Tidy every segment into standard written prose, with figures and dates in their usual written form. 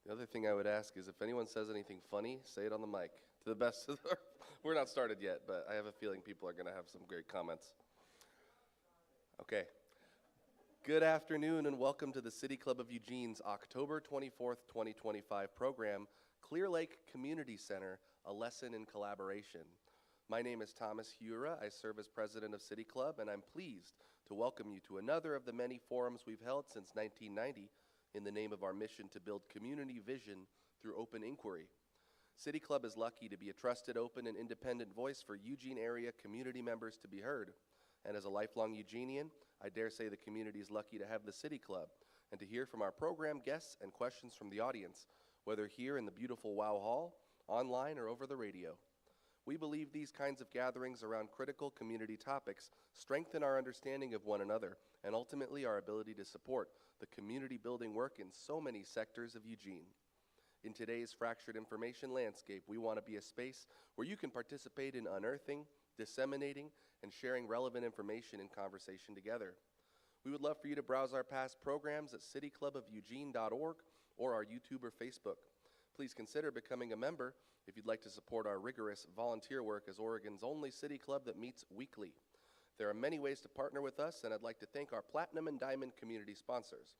The other thing I would ask is if anyone says anything funny, say it on the mic. To the best of the, we're not started yet, but I have a feeling people are going to have some great comments. Okay. Good afternoon and welcome to the City Club of Eugene's October 24th, 2025 program, Clear Lake Community Center, A Lesson in Collaboration. My name is Thomas Hura. I serve as president of City Club, and I'm pleased to welcome you to another of the many forums we've held since 1990 in the name of our mission to build community vision through open inquiry. City Club is lucky to be a trusted, open, and independent voice for Eugene area community members to be heard. And as a lifelong Eugenian, I dare say the community is lucky to have the City Club and to hear from our program guests and questions from the audience, whether here in the beautiful Wow Hall, online, or over the radio. We believe these kinds of gatherings around critical community topics strengthen our understanding of one another and ultimately our ability to support the community building work in so many sectors of Eugene. In today's fractured information landscape, we want to be a space where you can participate in unearthing, disseminating, and sharing relevant information in conversation together. We would love for you to browse our past programs at cityclubofeugene.org or our YouTube or Facebook. Please consider becoming a member if you'd like to support our rigorous volunteer work as Oregon's only city club that meets weekly. There are many ways to partner with us, and I'd like to thank our Platinum and Diamond community sponsors.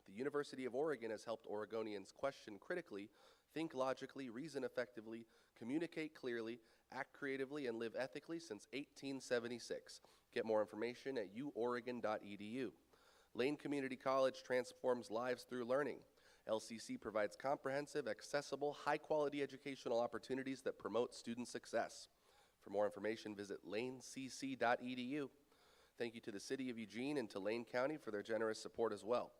The University of Oregon has helped Oregonians question critically, think logically, reason effectively, communicate clearly, act creatively, and live ethically since 1876. Get more information at uoregon.edu. Lane Community College transforms lives through learning. LCC provides comprehensive, accessible, high-quality educational opportunities that promote student success. For more information, visit lanecc.edu. Thank you to the City of Eugene and to Lane County for their generous support as well.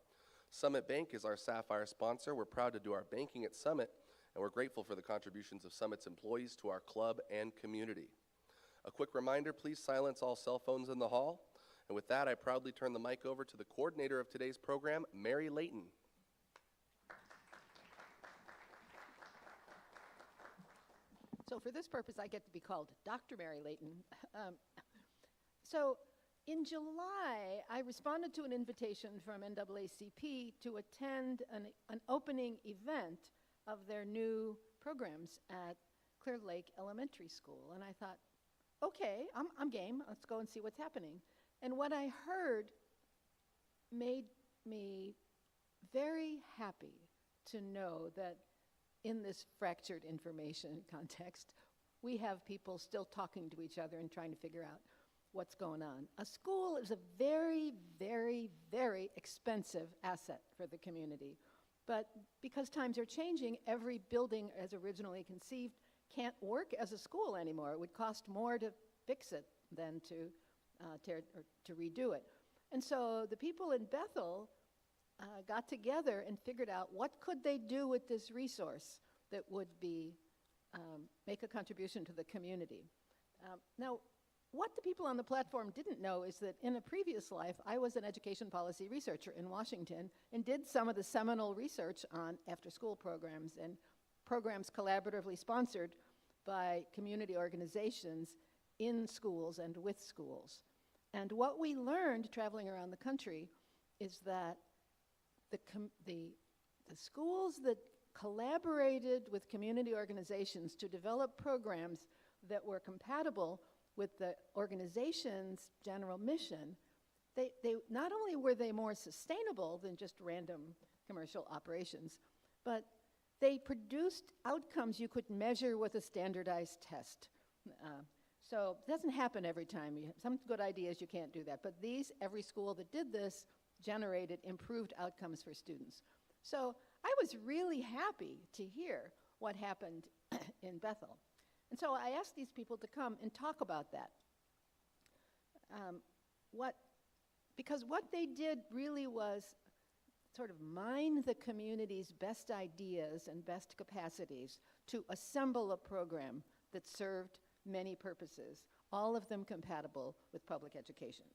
Summit Bank is our Sapphire sponsor. We're proud to do our banking at Summit, and we're grateful for the contributions of Summit's employees to our club and community. A quick reminder, please silence all cell phones in the hall. And with that, I proudly turn the mic over to the coordinator of today's program, Mary Layton. So for this purpose, I get to be called Dr. Mary Layton. So in July, I responded to an invitation from NAACP to attend an opening event of their new programs at Clear Lake Elementary School. And I thought, okay, I'm game. Let's go and see what's happening. And what I heard made me very happy to know that in this fractured information context, we have people still talking to each other and trying to figure out what's going on. A school is a very, very, very expensive asset for the community. But because times are changing, every building as originally conceived can't work as a school anymore. It would cost more to fix it than to redo it. And so the people in Bethel got together and figured out what could they do with this resource that would be make a contribution to the community. Now, what the people on the platform didn't know is that in a previous life, I was an education policy researcher in Washington and did some of the seminal research on after-school programs and programs collaboratively sponsored by community organizations in schools and with schools. And what we learned traveling around the country is that the schools that collaborated with community organizations to develop programs that were compatible with the organization's general mission, they not only were they more sustainable than just random commercial operations, but they produced outcomes you could measure with a standardized test. So it doesn't happen every time. Some good ideas, you can't do that. But every school that did this generated improved outcomes for students. So I was really happy to hear what happened in Bethel. And so I asked these people to come and talk about that. Because what they did really was sort of mine the community's best ideas and best capacities to assemble a program that served many purposes, all of them compatible with public education.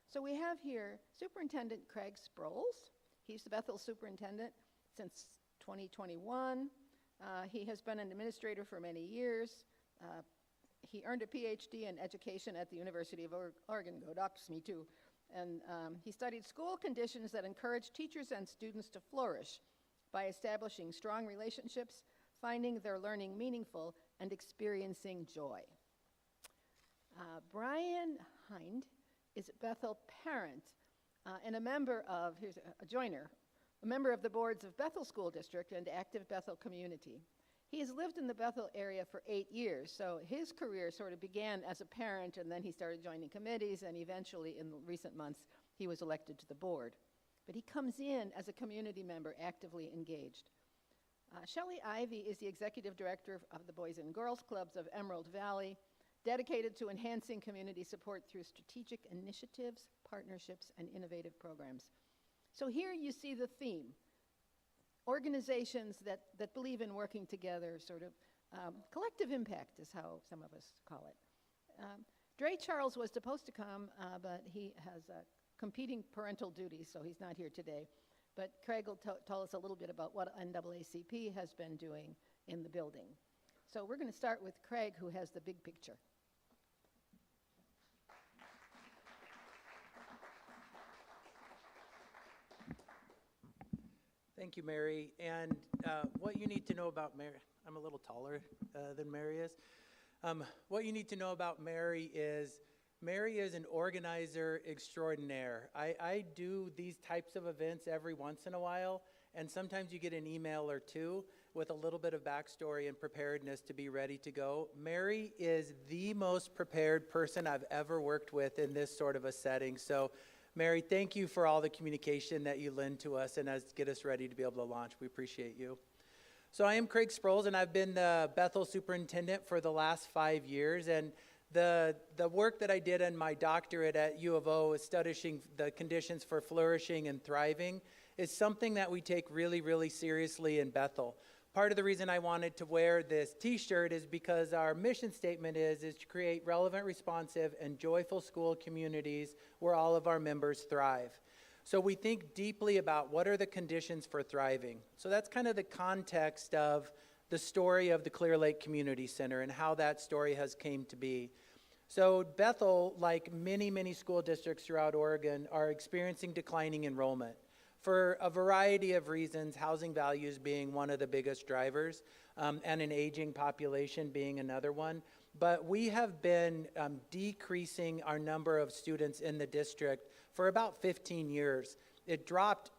So we have here Superintendent Craig Sproles. He's the Bethel superintendent since 2021. He has been an administrator for many years. He earned a PhD in education at the University of Oregon. Go Ducks, me too. And he studied school conditions that encourage teachers and students to flourish by establishing strong relationships, finding their learning meaningful, and experiencing joy. Brian Hind is a Bethel parent and a member of, here's a joiner, a member of the boards of Bethel School District and Active Bethel Community. He has lived in the Bethel area for 8 years, so his career sort of began as a parent, and then he started joining committees, and eventually, in recent months, he was elected to the board. But he comes in as a community member, actively engaged. Shelley Ivy is the executive director of the Boys and Girls Clubs of Emerald Valley, dedicated to enhancing community support through strategic initiatives, partnerships, and innovative programs. So here you see the theme. Organizations that believe in working together, sort of collective impact is how some of us call it. Dre Charles was supposed to come, but he has competing parental duties, so he's not here today. But Craig will tell us a little bit about what NAACP has been doing in the building. So we're going to start with Craig, who has the big picture. Thank you, Mary. And what you need to know about Mary, I'm a little taller than Mary is. What you need to know about Mary is an organizer extraordinaire. I do these types of events every once in a while, and sometimes you get an email or two with a little bit of backstory and preparedness to be ready to go. Mary is the most prepared person I've ever worked with in this sort of a setting. So Mary, thank you for all the communication that you lend to us and get us ready to be able to launch. We appreciate you. So I am Craig Sproles, and I've been the Bethel superintendent for the last 5 years. And the work that I did in my doctorate at U of O is studying the conditions for flourishing and thriving is something that we take really, really seriously in Bethel. Part of the reason I wanted to wear this t-shirt is because our mission statement is to create relevant, responsive, and joyful school communities where all of our members thrive. So we think deeply about what are the conditions for thriving. So that's kind of the context of the story of the Clear Lake Community Center and how that story has came to be. So Bethel, like many, many school districts throughout Oregon, are experiencing declining enrollment for a variety of reasons, housing values being one of the biggest drivers, and an aging population being another one. But we have been decreasing our number of students in the district for about 15 years. It dropped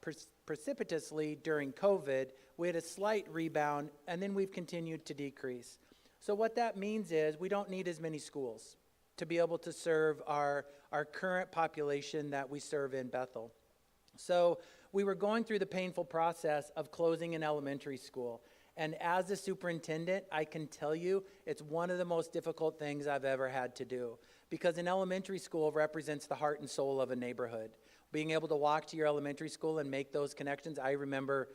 precipitously during COVID. We had a slight rebound, and then we've continued to decrease. So what that means is we don't need as many schools to be able to serve our current population that we serve in Bethel. So we were going through the painful process of closing an elementary school. And as a superintendent, I can tell you it's one of the most difficult things I've ever had to do, because an elementary school represents the heart and soul of a neighborhood. Being able to walk to your elementary school and make those connections. I remember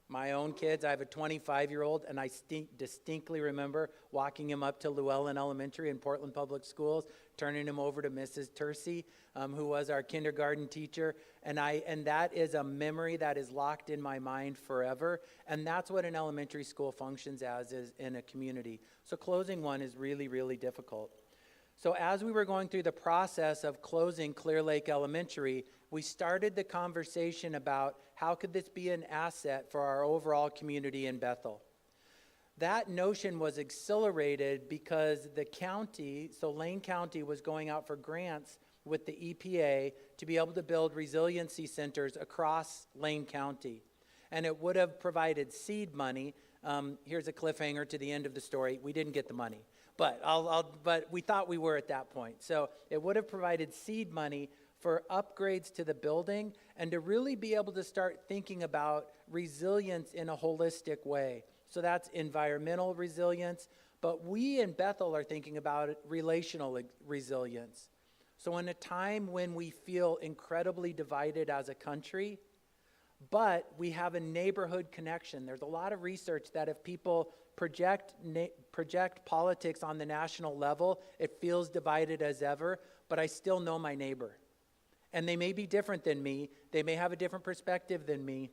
my own kids. I have a 25-year-old, and I distinctly remember walking him up to Llewellyn Elementary in Portland Public Schools, turning him over to Mrs. Tercey, who was our kindergarten teacher, and that is a memory that is locked in my mind forever, and that's what an elementary school functions as is in a community. So closing one is really, really difficult. So as we were going through the process of closing Clear Lake Elementary, we started the conversation about how could this be an asset for our overall community in Bethel. That notion was accelerated because the county, so Lane County, was going out for grants with the EPA to be able to build resiliency centers across Lane County. And it would have provided seed money. Here's a cliffhanger to the end of the story. We didn't get the money, but but we thought we were at that point. So it would have provided seed money for upgrades to the building and to really be able to start thinking about resilience in a holistic way. So that's environmental resilience, but we in Bethel are thinking about relational resilience. So in a time when we feel incredibly divided as a country, but we have a neighborhood connection. There's a lot of research that if people project politics on the national level, it feels divided as ever, but I still know my neighbor. And they may be different than me, they may have a different perspective than me,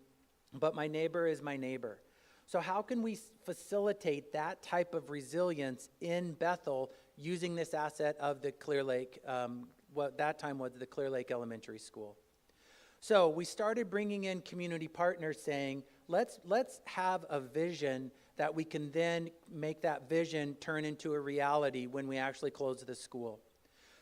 but my neighbor is my neighbor. So how can we facilitate that type of resilience in Bethel using this asset of the Clear Lake, what that time was the Clear Lake Elementary School? So we started bringing in community partners saying, let's have a vision that we can then make that vision turn into a reality when we actually close the school.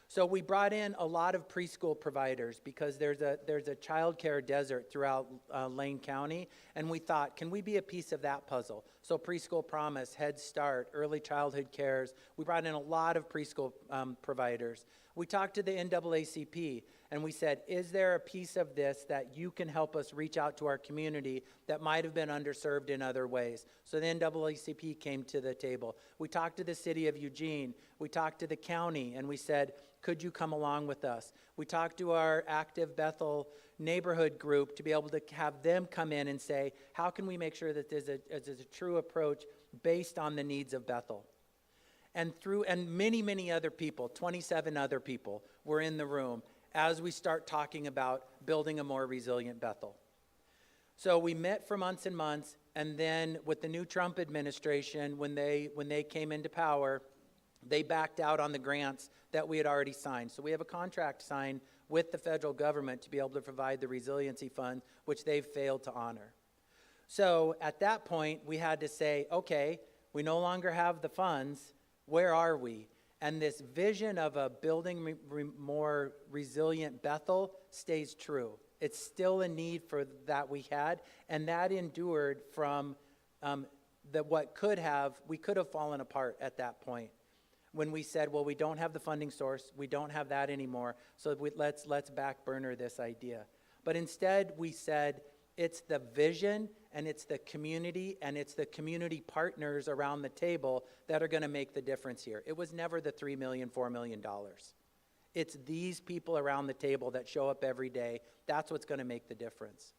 So we brought in a lot of preschool providers because there's a childcare desert throughout Lane County, and we thought, can we be a piece of that puzzle? So Preschool Promise, Head Start, Early Childhood Cares, we brought in a lot of preschool providers. We talked to the NAACP, and we said, is there a piece of this that you can help us reach out to our community that might have been underserved in other ways? So the NAACP came to the table. We talked to the city of Eugene. We talked to the county, and we said, could you come along with us? We talked to our Active Bethel neighborhood group to be able to have them come in and say, how can we make sure that there's a true approach based on the needs of Bethel? And many, many other people, 27 other people, were in the room as we start talking about building a more resilient Bethel. So we met for months and months, and then with the new Trump administration, when they came into power, they backed out on the grants that we had already signed. So we have a contract signed with the federal government to be able to provide the resiliency fund, which they've failed to honor. So at that point, we had to say, okay, we no longer have the funds. Where are we? And this vision of a building more resilient Bethel stays true. It's still a need for that we had, and that endured from we could have fallen apart at that point when we said, well, we don't have the funding source, we don't have that anymore, so let's back burner this idea. But instead, we said, it's the vision, and it's the community, and it's the community partners around the table that are going to make the difference here. It was never the $3 million, $4 million. It's these people around the table that show up every day. That's what's going to make the difference.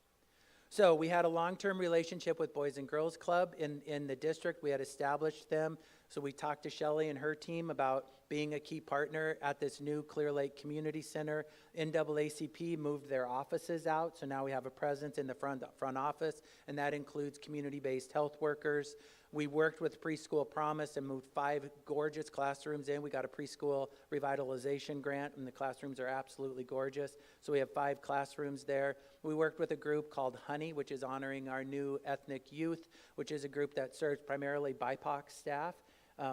So we had a long-term relationship with Boys and Girls Club in the district. We had established them. So we talked to Shelley and her team about being a key partner at this new Clear Lake Community Center. NAACP moved their offices out, so now we have a presence in the front office, and that includes community-based health workers. We worked with Preschool Promise and moved 5 gorgeous classrooms in. We got a preschool revitalization grant, and the classrooms are absolutely gorgeous. So we have 5 classrooms there. We worked with a group called Honey, which is honoring our new ethnic youth, which is a group that serves primarily BIPOC staff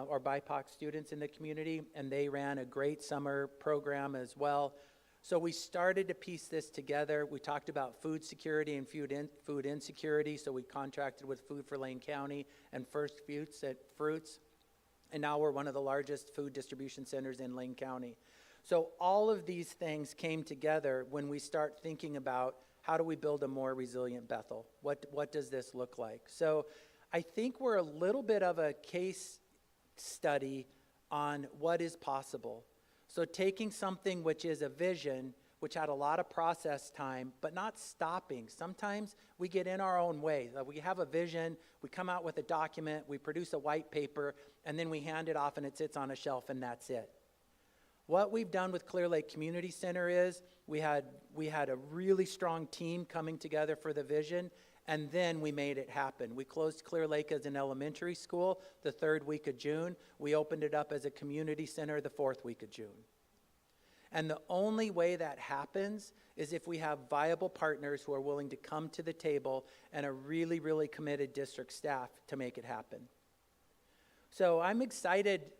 or BIPOC students in the community, and they ran a great summer program as well. So we started to piece this together. We talked about food security and food insecurity, so we contracted with Food for Lane County and First Fruits, and now we're one of the largest food distribution centers in Lane County. So all of these things came together when we start thinking about how do we build a more resilient Bethel? What does this look like? So I think we're a little bit of a case study on what is possible. So taking something which is a vision, which had a lot of process time, but not stopping. Sometimes we get in our own way. We have a vision, we come out with a document, we produce a white paper, and then we hand it off and it sits on a shelf and that's it. What we've done with Clear Lake Community Center is we had a really strong team coming together for the vision, and then we made it happen. We closed Clear Lake as an elementary school the 3rd week of June. We opened it up as a community center the 4th week of June. And the only way that happens is if we have viable partners who are willing to come to the table and a really, really committed district staff to make it happen. So I'm excited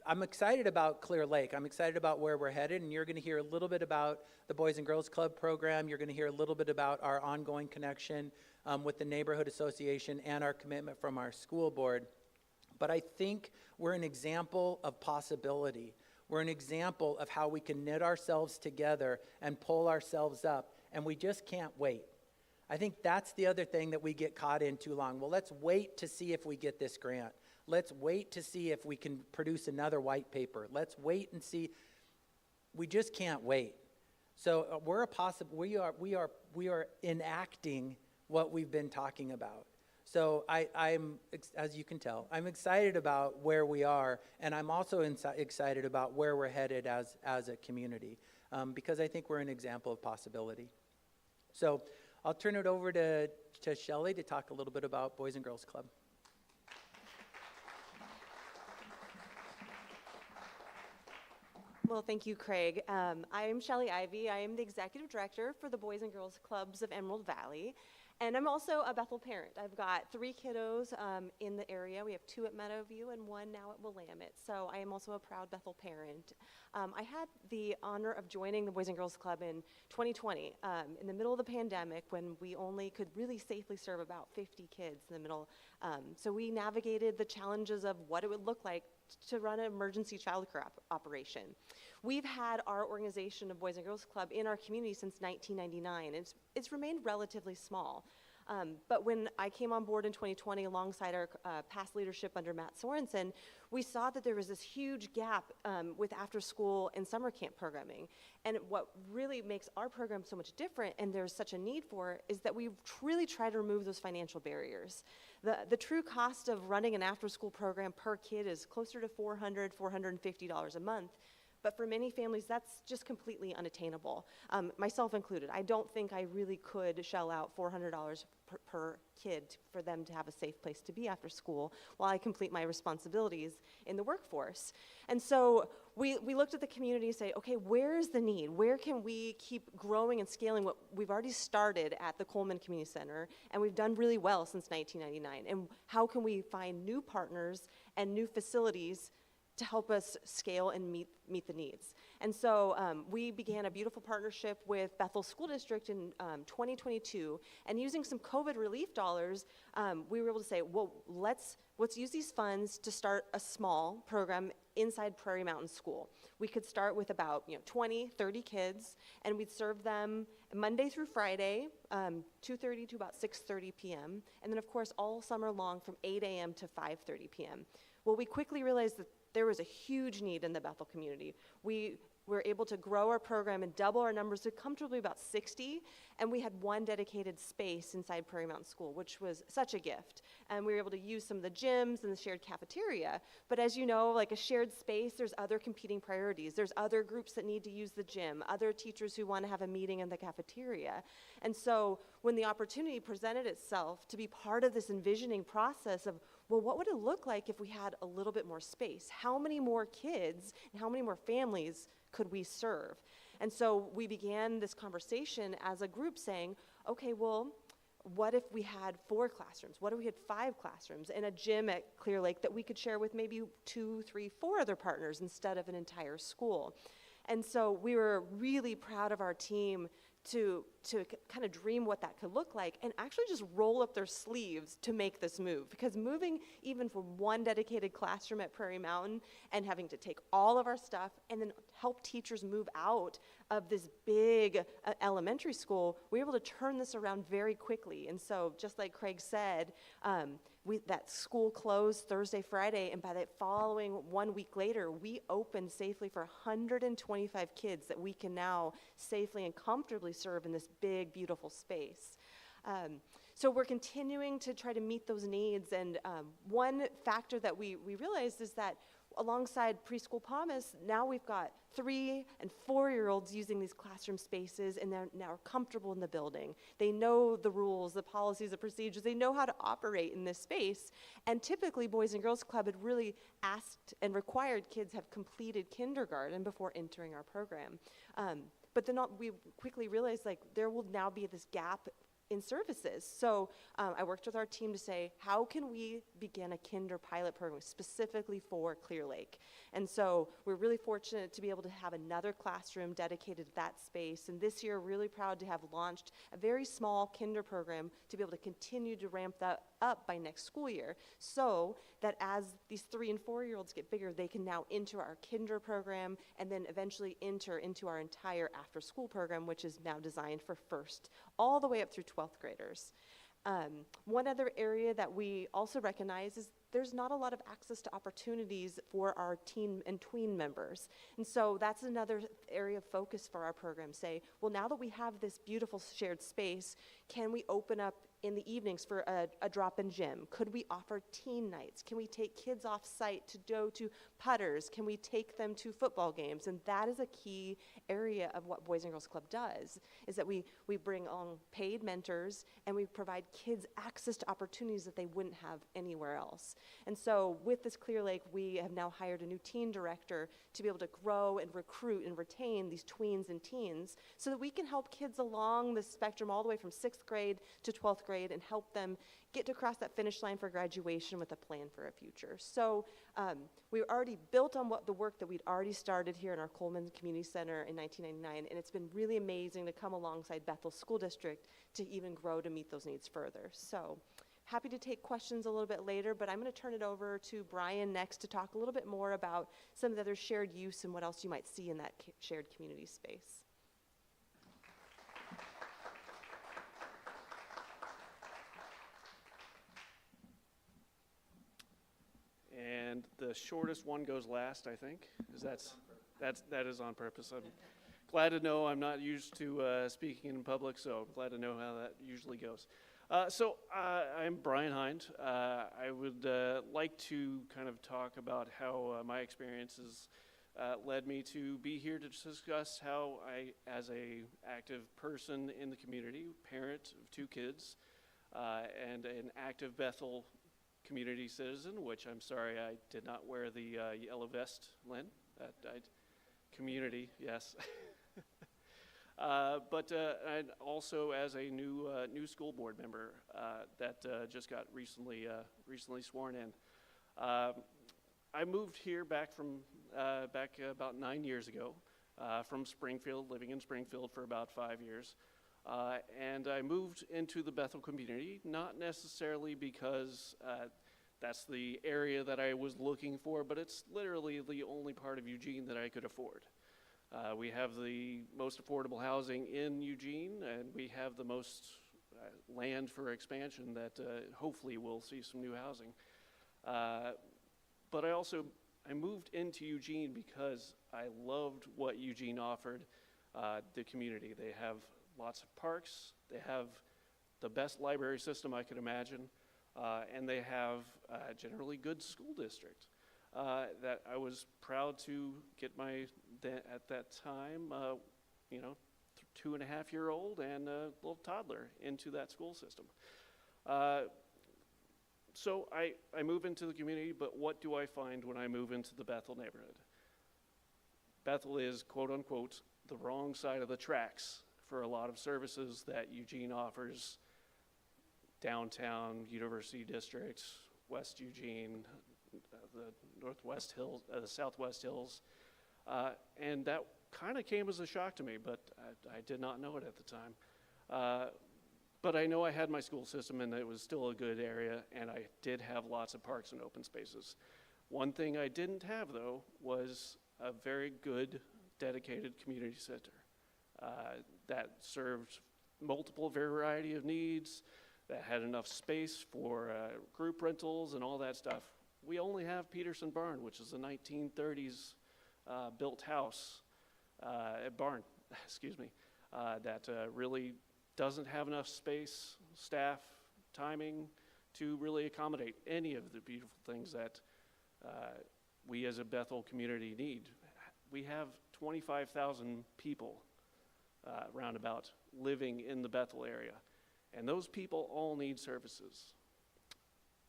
about Clear Lake. I'm excited about where we're headed, and you're going to hear a little bit about the Boys and Girls Club program. You're going to hear a little bit about our ongoing connection with the Neighborhood Association and our commitment from our school board. But I think we're an example of possibility. We're an example of how we can knit ourselves together and pull ourselves up, and we just can't wait. I think that's the other thing that we get caught in too long. Well, let's wait to see if we get this grant. Let's wait to see if we can produce another white paper. Let's wait and see. We just can't wait. So we are enacting what we've been talking about. So I'm, as you can tell, I'm excited about where we are, and I'm also excited about where we're headed as a community, because I think we're an example of possibility. So I'll turn it over to Shelley to talk a little bit about Boys and Girls Club. Well, thank you, Craig. I'm Shelley Ivy. I am the executive director for the Boys and Girls Clubs of Emerald Valley. And I'm also a Bethel parent. I've got 3 kiddos in the area. We have 2 at Meadowview and 1 now at Willamette. So I am also a proud Bethel parent. I had the honor of joining the Boys and Girls Club in 2020, in the middle of the pandemic, when we only could really safely serve about 50 kids in the middle. So we navigated the challenges of what it would look like to run an emergency childcare operation. We've had our organization of Boys and Girls Club in our community since 1999. It's remained relatively small. But when I came on board in 2020 alongside our past leadership under Matt Sorensen, we saw that there was this huge gap with after school and summer camp programming. And what really makes our program so much different, and there's such a need for it, is that we really try to remove those financial barriers. The true cost of running an after school program per kid is closer to $400, $450 a month. But for many families, that's just completely unattainable, myself included. I don't think I really could shell out $400 per kid for them to have a safe place to be after school while I complete my responsibilities in the workforce. And so we looked at the community and say, okay, where's the need? Where can we keep growing and scaling what we've already started at the Coleman Community Center, and we've done really well since 1999? And how can we find new partners and new facilities to help us scale and meet the needs? And so we began a beautiful partnership with Bethel School District in 2022, and using some COVID relief dollars, we were able to say, well, let's use these funds to start a small program inside Prairie Mountain School. We could start with about 20, 30 kids, and we'd serve them Monday through Friday, 2:30 to about 6:30 p.m., and then of course all summer long from 8 a.m. to 5:30 p.m. Well, we quickly realized that there was a huge need in the Bethel community. We were able to grow our program and double our numbers to comfortably about 60, and we had 1 dedicated space inside Prairie Mountain School, which was such a gift. And we were able to use some of the gyms and the shared cafeteria. But as you know, like a shared space, there's other competing priorities. There's other groups that need to use the gym, other teachers who want to have a meeting in the cafeteria. And so when the opportunity presented itself to be part of this envisioning process of, well, what would it look like if we had a little bit more space? How many more kids and how many more families could we serve? And so we began this conversation as a group saying, okay, well, what if we had 4 classrooms? What if we had 5 classrooms and a gym at Clear Lake that we could share with maybe 2, 3, 4 other partners instead of an entire school? And so we were really proud of our team to kind of dream what that could look like and actually just roll up their sleeves to make this move. Because moving even from 1 dedicated classroom at Prairie Mountain and having to take all of our stuff and then help teachers move out of this big elementary school, we were able to turn this around very quickly. And so just like Craig said, that school closed Thursday, Friday, and by the following 1 week later, we opened safely for 125 kids that we can now safely and comfortably serve in this big, beautiful space. So we're continuing to try to meet those needs, and one factor that we realized is that alongside Preschool Promise, now we've got 3- and 4-year-olds using these classroom spaces, and they're now comfortable in the building. They know the rules, the policies, the procedures. They know how to operate in this space. And typically, Boys and Girls Club had really asked and required kids have completed kindergarten before entering our program. But then we quickly realized, like, there will now be this gap in services. So I worked with our team to say, how can we begin a kinder pilot program specifically for Clear Lake? And so we're really fortunate to be able to have another classroom dedicated to that space. And this year, really proud to have launched a very small kinder program to be able to continue to ramp that up by next school year, so that as these 3- and 4-year-olds get bigger, they can now enter our kinder program and then eventually enter into our entire after-school program, which is now designed for first all the way up through 12th graders. One other area that we also recognize is there's not a lot of access to opportunities for our teen and tween members. And so that's another area of focus for our program. Say, well, now that we have this beautiful shared space, can we open up in the evenings for a drop-in gym? Could we offer teen nights? Can we take kids off-site to go to putters? Can we take them to football games? And that is a key area of what Boys and Girls Club does, is that we bring on paid mentors and we provide kids access to opportunities that they wouldn't have anywhere else. And so with this Clear Lake, we have now hired a new teen director to be able to grow and recruit and retain these tweens and teens so that we can help kids along the spectrum all the way from 6th grade to 12th grade and help them get to cross that finish line for graduation with a plan for a future. So we already built on the work that we'd already started here in our Coleman Community Center in 1999, and it's been really amazing to come alongside Bethel School District to even grow to meet those needs further. So happy to take questions a little bit later, but I'm going to turn it over to Brian next to talk a little bit more about some of the other shared use and what else you might see in that shared community space. And the shortest one goes last, I think. That is on purpose. I'm glad to know I'm not used to speaking in public, so I'm glad to know how that usually goes. I'm Brian Hind. I would like to kind of talk about how my experiences led me to be here to discuss how I, as a active person in the community, parent of 2 kids, and an active Bethel community citizen, which I'm sorry I did not wear the yellow vest, Lynn. Community, yes. And also as a new school board member that just got recently sworn in. I moved here back about 9 years ago from Springfield, living in Springfield for about 5 years. And I moved into the Bethel community, not necessarily because that's the area that I was looking for, but it's literally the only part of Eugene that I could afford. We have the most affordable housing in Eugene, and we have the most land for expansion that hopefully will see some new housing. But I moved into Eugene because I loved what Eugene offered the community. They have lots of parks, they have the best library system I could imagine, and they have a generally good school district. That I was proud to get at that time, 2.5-year-old and a little toddler into that school system. So I move into the community, but what do I find when I move into the Bethel neighborhood? Bethel is, quote unquote, the wrong side of the tracks for a lot of services that Eugene offers. Downtown, University District, West Eugene, the Northwest Hills, the Southwest Hills. And that kind of came as a shock to me, but I did not know it at the time. But I know I had my school system and it was still a good area, and I did have lots of parks and open spaces. One thing I didn't have, though, was a very good, dedicated community center that served multiple variety of needs, that had enough space for group rentals and all that stuff. We only have Peterson Barn, which is a 1930s built house, barn, excuse me, that really doesn't have enough space, staff, timing to really accommodate any of the beautiful things that we as a Bethel community need. We have 25,000 people roundabout living in the Bethel area, and those people all need services.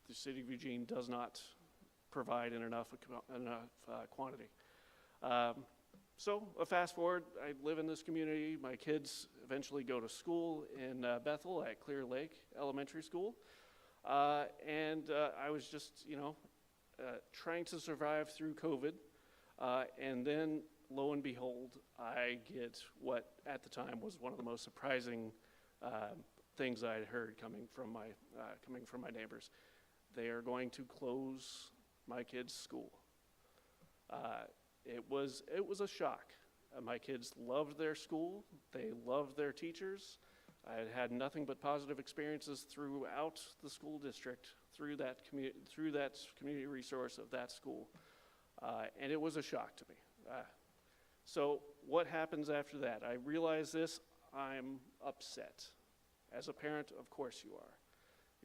The city of Eugene does not provide in enough quantity. So a fast forward, I live in this community. My kids eventually go to school in Bethel at Clear Lake Elementary School. And I was just, trying to survive through COVID. And then lo and behold, I get what at the time was one of the most surprising things I had heard coming from my neighbors. They are going to close my kids' school. It was a shock. My kids loved their school. They loved their teachers. I had had nothing but positive experiences throughout the school district, through that community resource of that school. And it was a shock to me. So what happens after that? I realize this, I'm upset. As a parent, of course you are.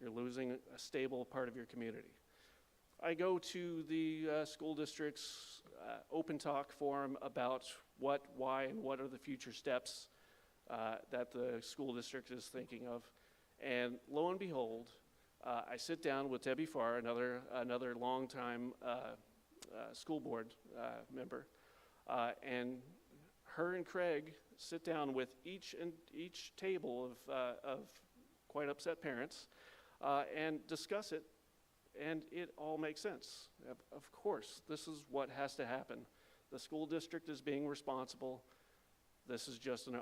You're losing a stable part of your community. I go to the school district's open talk forum about what, why, and what are the future steps that the school district is thinking of. And lo and behold, I sit down with Debbie Farr, another longtime school board member, and her and Craig sit down with each table of quite upset parents and discuss it, and it all makes sense. Of course, this is what has to happen. The school district is being responsible. This is just an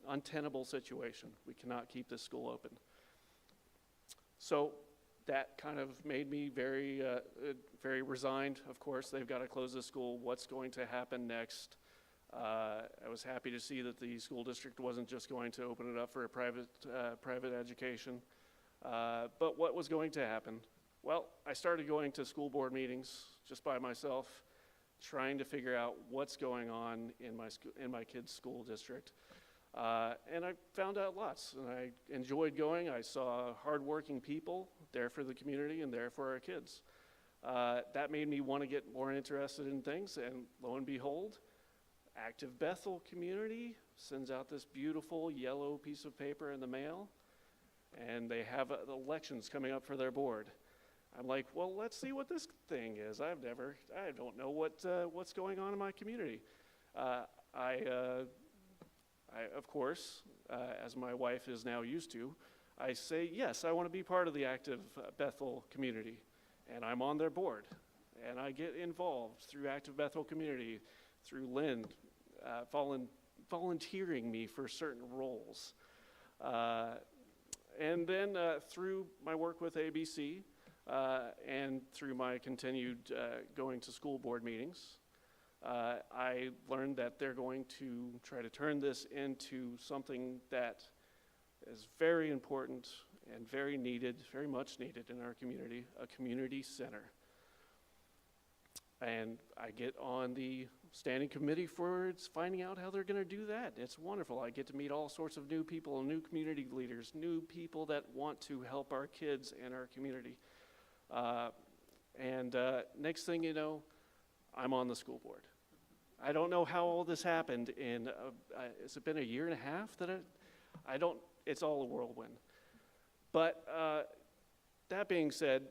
untenable situation. We cannot keep this school open. So that kind of made me very resigned. Of course, they've got to close the school. What's going to happen next? I was happy to see that the school district wasn't just going to open it up for a private education. But what was going to happen? Well, I started going to school board meetings just by myself, trying to figure out what's going on in my kid's school district. And I found out lots, and I enjoyed going. I saw hardworking people there for the community and there for our kids. That made me want to get more interested in things, and lo and behold, Active Bethel Community sends out this beautiful yellow piece of paper in the mail, and they have elections coming up for their board. I'm like, well, let's see what this thing is. I don't know what's going on in my community. I of course, as my wife is now used to, I say, yes, I want to be part of the Active Bethel community, and I'm on their board, and I get involved through Active Bethel Community, through Lynn volunteering me for certain roles. And then through my work with ABC, and through my continued going to school board meetings, I learned that they're going to try to turn this into something that is very important and very needed, very much needed in our community, a community center. And I get on the standing committee for finding out how they're going to do that. It's wonderful. I get to meet all sorts of new people, new community leaders, new people that want to help our kids and our community. Next thing you know, I'm on the school board. I don't know how all this happened in, has it been a year and a half that it's all a whirlwind. But that being said,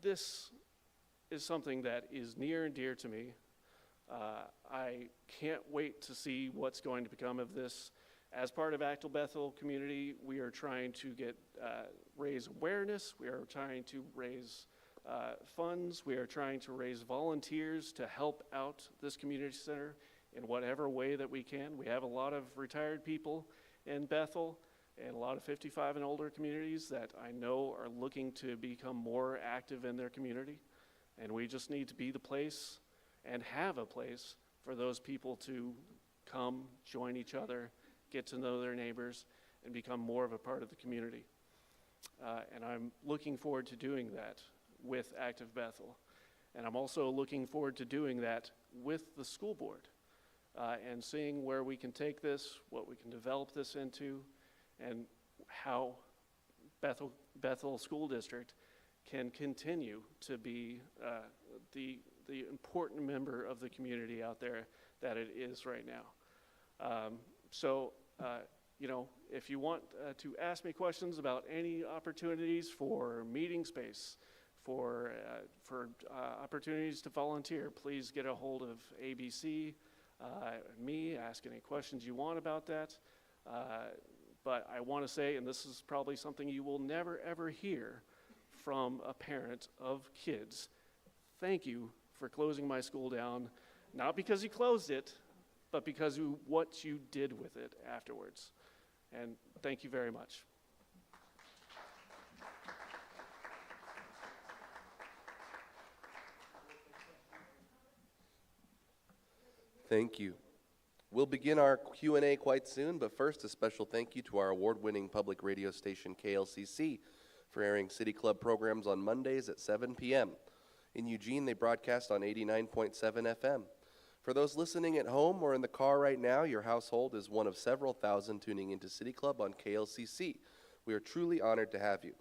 this is something that is near and dear to me. I can't wait to see what's going to become of this. As part of Active Bethel Community, we are trying to raise awareness. We are trying to raise funds. We are trying to raise volunteers to help out this community center in whatever way that we can. We have a lot of retired people in Bethel and a lot of 55 and older communities that I know are looking to become more active in their community. And we just need to be the place and have a place for those people to come, join each other, get to know their neighbors, and become more of a part of the community. And I'm looking forward to doing that with Active Bethel. And I'm also looking forward to doing that with the school board and seeing where we can take this, what we can develop this into, and how Bethel School District can continue to be the important member of the community out there that it is right now. If you want to ask me questions about any opportunities for meeting space, for opportunities to volunteer, please get a hold of ABC, me, ask any questions you want about that. But I want to say, and this is probably something you will never ever hear from a parent of kids, thank you for closing my school down, not because you closed it, but because of what you did with it afterwards. And thank you very much. Thank you. We'll begin our Q&A quite soon, but first a special thank you to our award-winning public radio station KLCC for airing City Club programs on Mondays at 7 p.m. In Eugene, they broadcast on 89.7 FM. For those listening at home or in the car right now, your household is one of several thousand tuning into City Club on KLCC. We are truly honored to have you.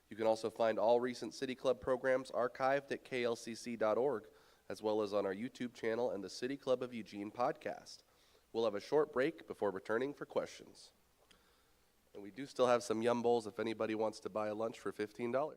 You can also find all recent City Club programs archived at klcc.org, as well as on our YouTube channel and the City Club of Eugene podcast. We'll have a short break before returning for questions. And we do still have some Yum Bowls if anybody wants to buy a lunch for $15.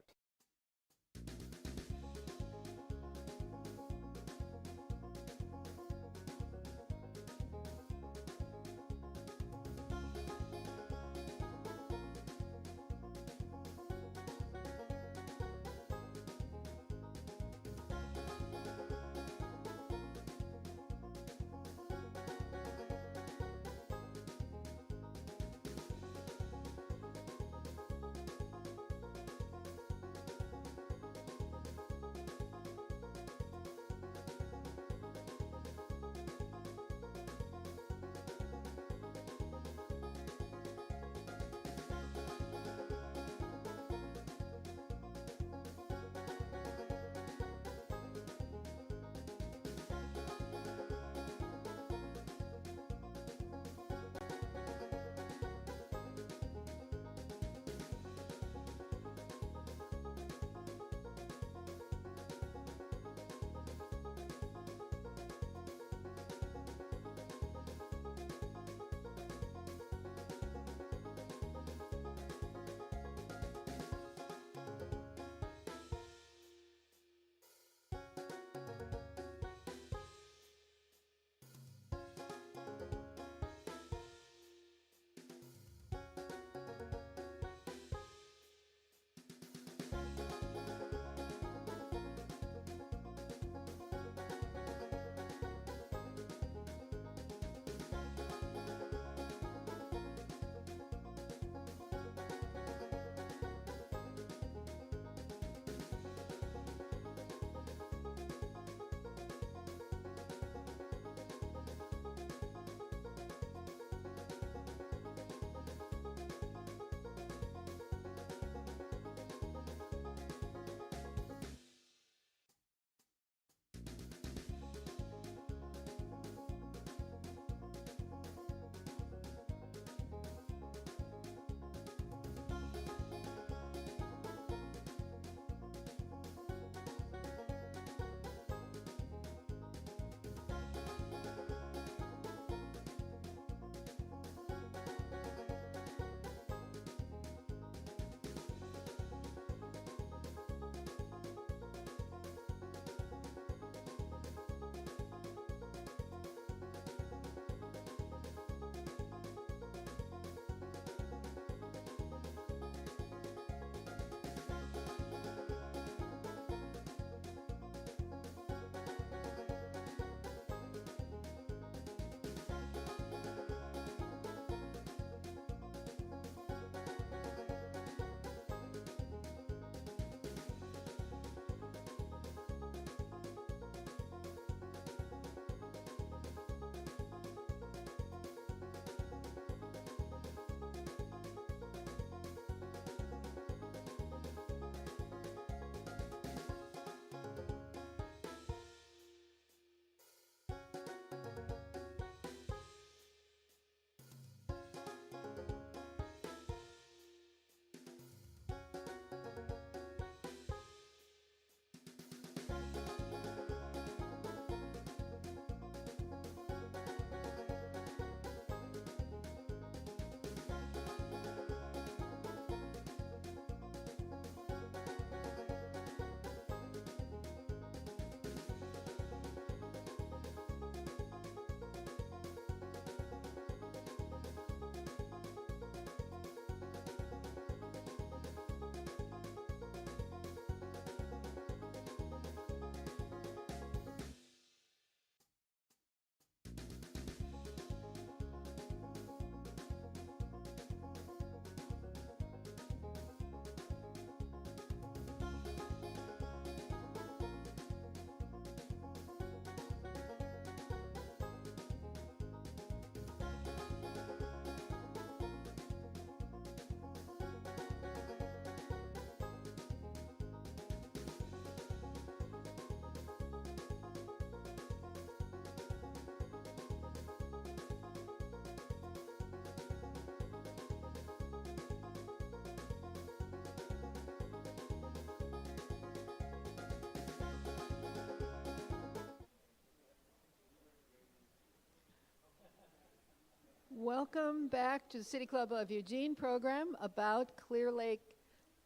Welcome back to the City Club of Eugene program about Clear Lake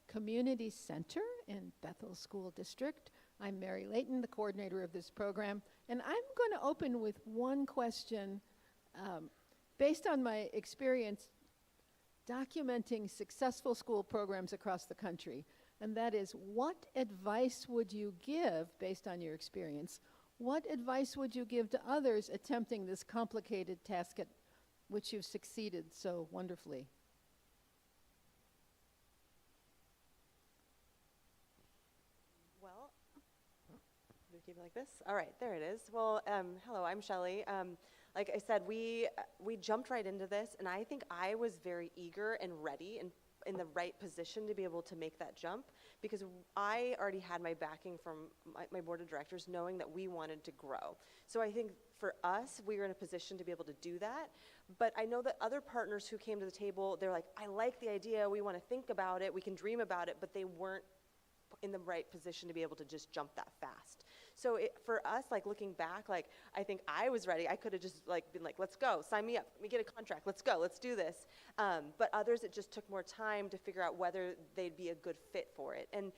Community Center in Bethel School District. I'm Mary Layton, the coordinator of this program, and I'm going to open with one question based on my experience documenting successful school programs across the country, and that is, what advice would you give, based on your experience, what advice would you give to others attempting this complicated task at which you've succeeded so wonderfully? Well, do we keep it like this? All right, there it is. Well, hello, I'm Shelley. Like I said, we jumped right into this, and I think I was very eager and ready and in the right position to be able to make that jump, because I already had my backing from my board of directors, knowing that we wanted to grow. So I think for us, we were in a position to be able to do that. But I know that other partners who came to the table, they're like, I like the idea, we want to think about it, we can dream about it, but they weren't in the right position to be able to just jump that fast. So for us, like looking back, like I think I was ready. I could have just like been like, let's go, sign me up, let me get a contract, let's go, let's do this. But others, it just took more time to figure out whether they'd be a good fit for it. And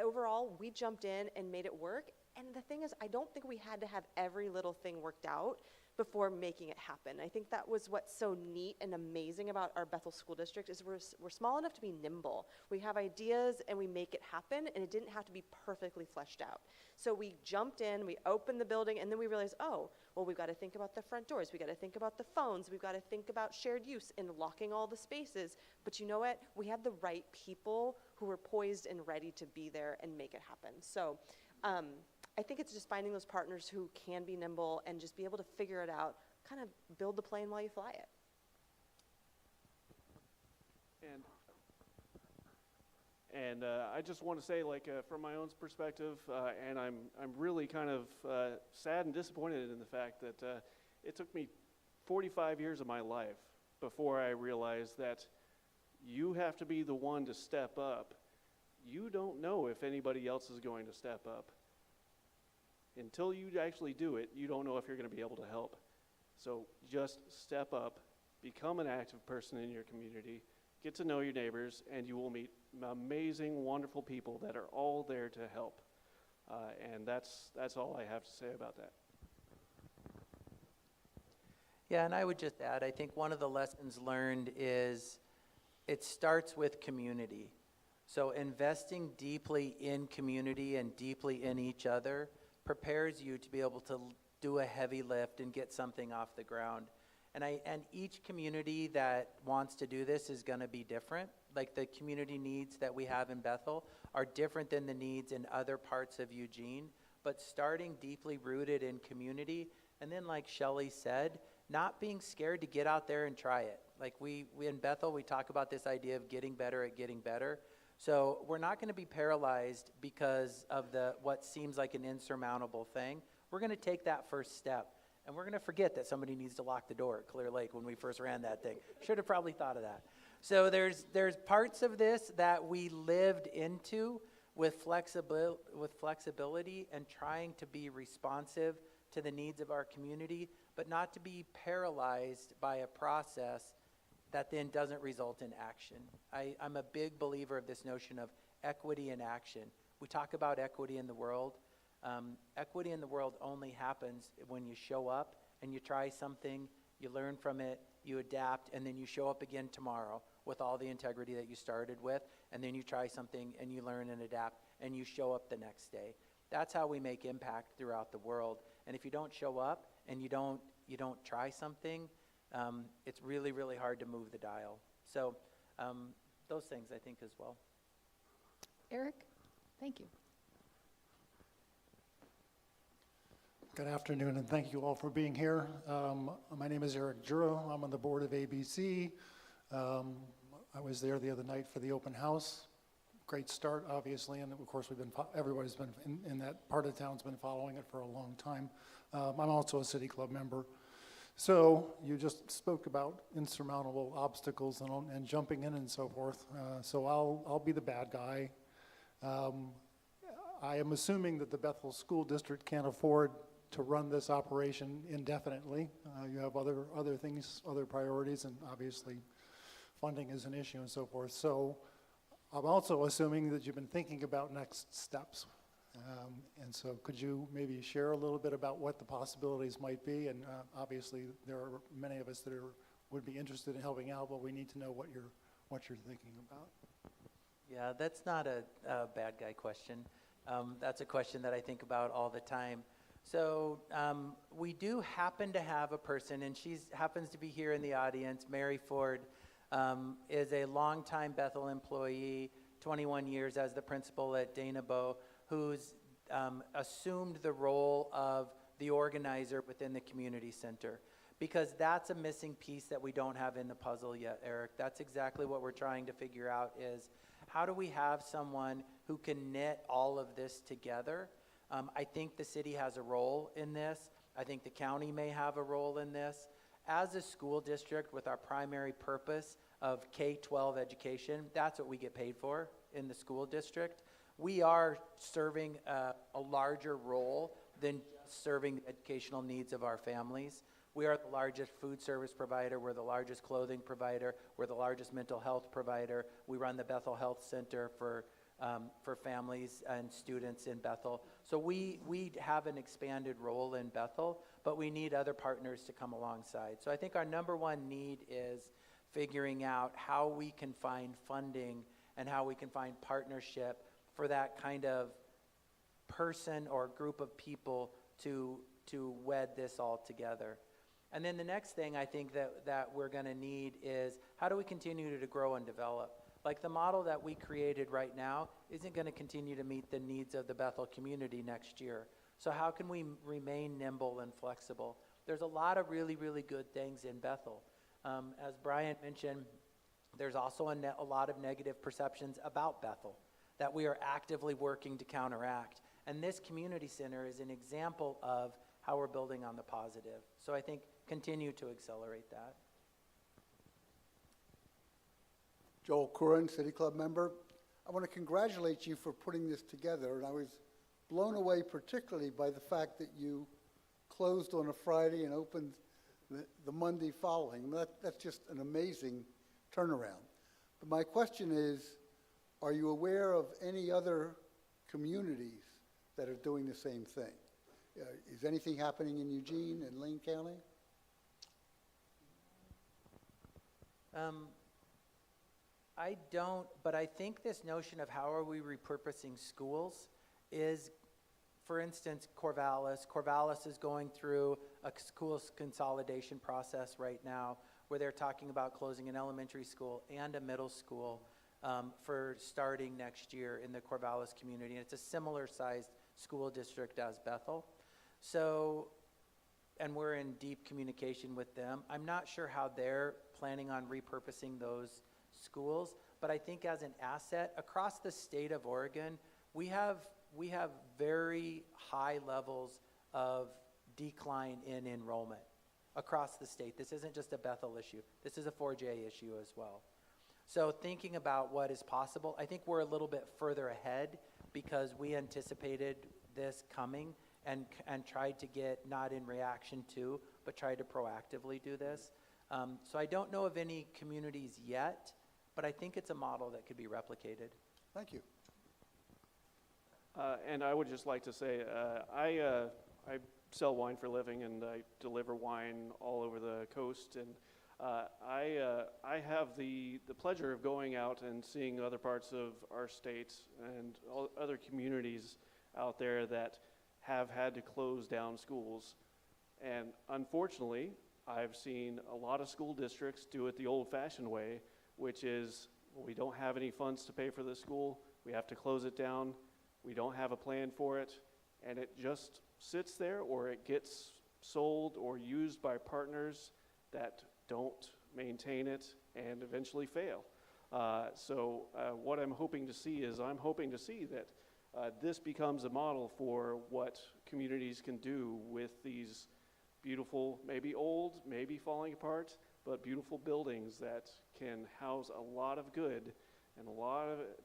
overall, we jumped in and made it work. And the thing is, I don't think we had to have every little thing worked out before making it happen. I think that was what's so neat and amazing about our Bethel School District is we're small enough to be nimble. We have ideas and we make it happen, and it didn't have to be perfectly fleshed out. So we jumped in, we opened the building, and then we realized, oh, well, we've got to think about the front doors, we've got to think about the phones, we've got to think about shared use and locking all the spaces. But you know what? We had the right people who were poised and ready to be there and make it happen. So I think it's just finding those partners who can be nimble and just be able to figure it out, kind of build the plane while you fly it. And I just want to say, like, from my own perspective, and I'm really kind of sad and disappointed in the fact that it took me 45 years of my life before I realized that you have to be the one to step up. You don't know if anybody else is going to step up. Until you actually do it, you don't know if you're going to be able to help. So just step up, become an active person in your community, get to know your neighbors, and you will meet amazing, wonderful people that are all there to help. And that's all I have to say about that. Yeah, and I would just add, I think one of the lessons learned is it starts with community. So investing deeply in community and deeply in each other prepares you to be able to do a heavy lift and get something off the ground. And each community that wants to do this is going to be different. Like the community needs that we have in Bethel are different than the needs in other parts of Eugene. But starting deeply rooted in community, and then like Shelley said, not being scared to get out there and try it. Like we in Bethel, we talk about this idea of getting better at getting better. So we're not going to be paralyzed because of what seems like an insurmountable thing. We're going to take that first step. And we're going to forget that somebody needs to lock the door at Clear Lake when we first ran that thing. Should have probably thought of that. So there's parts of this that we lived into with flexibility and trying to be responsive to the needs of our community, but not to be paralyzed by a process that then doesn't result in action. I'm a big believer of this notion of equity in action. We talk about equity in the world. Equity in the world only happens when you show up and you try something, you learn from it, you adapt, and then you show up again tomorrow with all the integrity that you started with, and then you try something and you learn and adapt, and you show up the next day. That's how we make impact throughout the world. And if you don't show up and you don't try something, it's really, really hard to move the dial. So those things I think as well. Eric, thank you. Good afternoon, and thank you all for being here. My name is Eric Juro. I'm on the board of ABC. I was there the other night for the open house. Great start, obviously, and of course everybody's been in that part of town's been following it for a long time. I'm also a City Club member. So you just spoke about insurmountable obstacles and jumping in and so forth. So I'll be the bad guy. I am assuming that the Bethel School District can't afford to run this operation indefinitely. You have other things, other priorities, and obviously funding is an issue and so forth. So I'm also assuming that you've been thinking about next steps. And so could you maybe share a little bit about what the possibilities might be? And obviously there are many of us that would be interested in helping out, but we need to know what you're thinking about. Yeah, that's not a bad guy question. That's a question that I think about all the time. So we do happen to have a person, and she happens to be here in the audience. Mary Ford is a longtime Bethel employee, 21 years as the principal at Dana Bow, who's assumed the role of the organizer within the community center. Because that's a missing piece that we don't have in the puzzle yet, Eric. That's exactly what we're trying to figure out is how do we have someone who can knit all of this together? I think the city has a role in this. I think the county may have a role in this. As a school district with our primary purpose of K-12 education, that's what we get paid for in the school district. We are serving a larger role than just serving the educational needs of our families. We are the largest food service provider. We're the largest clothing provider. We're the largest mental health provider. We run the Bethel Health Center for families and students in Bethel. So we have an expanded role in Bethel, but we need other partners to come alongside. So I think our number one need is figuring out how we can find funding and how we can find partnership for that kind of person or group of people to wed this all together. And then the next thing I think that we're going to need is how do we continue to grow and develop? Like the model that we created right now isn't going to continue to meet the needs of the Bethel community next year. So how can we remain nimble and flexible? There's a lot of really, really good things in Bethel. As Brian mentioned, there's also a lot of negative perceptions about Bethel that we are actively working to counteract. And this community center is an example of how we're building on the positive. So I think continue to accelerate that. Joel Curran, City Club member. I want to congratulate you for putting this together, and I was blown away particularly by the fact that you closed on a Friday and opened the Monday following. That's just an amazing turnaround. But my question is, are you aware of any other communities that are doing the same thing? Is anything happening in Eugene and Lane County? I don't, but I think this notion of how are we repurposing schools is, for instance, Corvallis. Corvallis is going through a schools consolidation process right now where they're talking about closing an elementary school and a middle school for starting next year in the Corvallis community. And it's a similar sized school district as Bethel. So, and we're in deep communication with them. I'm not sure how they're planning on repurposing those schools, but I think as an asset across the state of Oregon, we have very high levels of decline in enrollment across the state. This isn't just a Bethel issue. This is a 4J issue as well. So thinking about what is possible, I think we're a little bit further ahead because we anticipated this coming and tried to get, not in reaction to, but tried to proactively do this. So I don't know of any communities yet, but I think it's a model that could be replicated. Thank you. And I would just like to say, I sell wine for a living, and I deliver wine all over the coast. And I have the pleasure of going out and seeing other parts of our state and all other communities out there that have had to close down schools. And unfortunately, I've seen a lot of school districts do it the old-fashioned way, which is, well, we don't have any funds to pay for the school, we have to close it down, we don't have a plan for it, and it just sits there, or it gets sold or used by partners that don't maintain it and eventually fail. So what I'm hoping to see is that this becomes a model for what communities can do with these beautiful, maybe old, maybe falling apart, but beautiful buildings that can house a lot of good and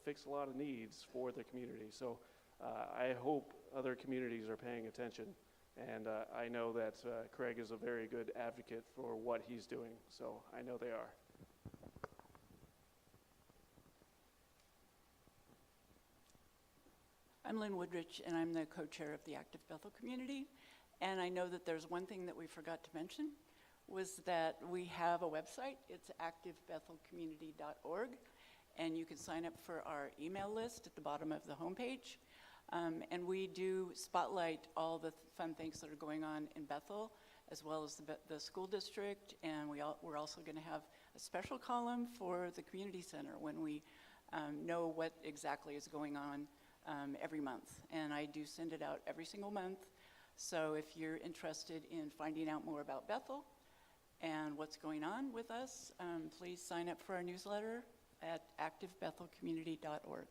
fix a lot of needs for the community. So I hope other communities are paying attention And I know that Craig is a very good advocate for what he's doing, so I know they are. I'm Lynn Woodrich, and I'm the co-chair of the Active Bethel community. And I know that there's one thing that we forgot to mention, was that we have a website. It's activebethelcommunity.org, and you can sign up for our email list at the bottom of the homepage. And we do spotlight all the fun things that are going on in Bethel, as well as the school district, and we're also going to have a special column for the community center when we know what exactly is going on every month. And I do send it out every single month. So if you're interested in finding out more about Bethel and what's going on with us, please sign up for our newsletter at activebethelcommunity.org.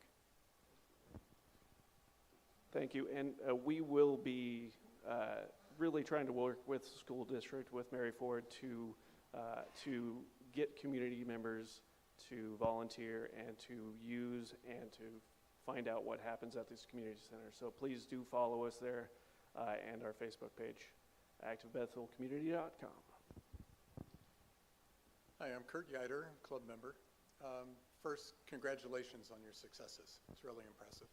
Thank you, and we will be really trying to work with the school district, with Mary Ford, to get community members to volunteer and to use and to find out what happens at this community center. So please do follow us there and our Facebook page, activebethelcommunity.com. Hi, I'm Kurt Yider, club member. First, congratulations on your successes. It's really impressive.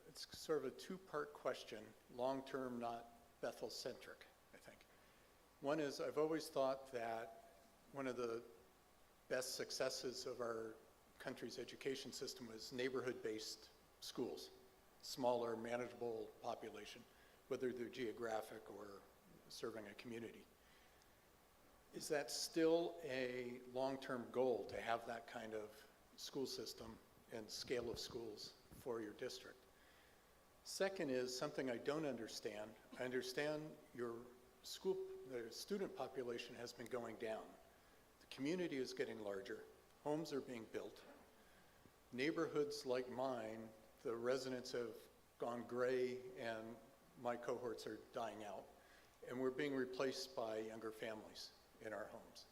It's sort of a two-part question, long-term, not Bethel-centric, I think. One is, I've always thought that one of the best successes of our country's education system was neighborhood-based schools, smaller, manageable population, whether they're geographic or serving a community. Is that still a long-term goal to have that kind of school system and scale of schools for your district? Second is something I don't understand. I understand the student population has been going down. The community is getting larger. Homes are being built. Neighborhoods like mine, the residents have gone gray and my cohorts are dying out. And we're being replaced by younger families in our homes.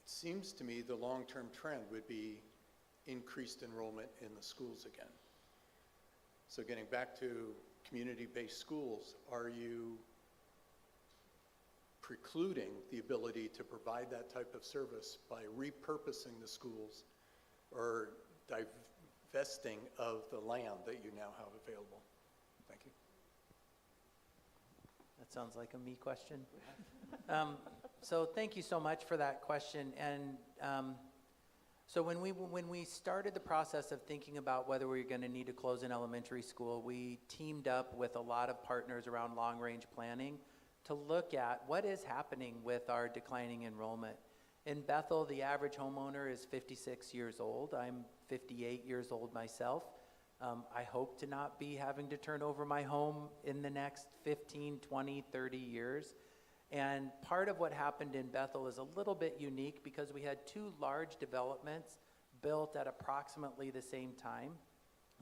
It seems to me the long-term trend would be increased enrollment in the schools again. So getting back to community-based schools, are you precluding the ability to provide that type of service by repurposing the schools or divesting of the land that you now have available? Thank you. That sounds like a me question. So thank you so much for that question. And so when we started the process of thinking about whether we were going to need to close an elementary school, we teamed up with a lot of partners around long-range planning to look at what is happening with our declining enrollment. In Bethel, the average homeowner is 56 years old. I'm 58 years old myself. I hope to not be having to turn over my home in the next 15, 20, 30 years. And part of what happened in Bethel is a little bit unique because we had two large developments built at approximately the same time,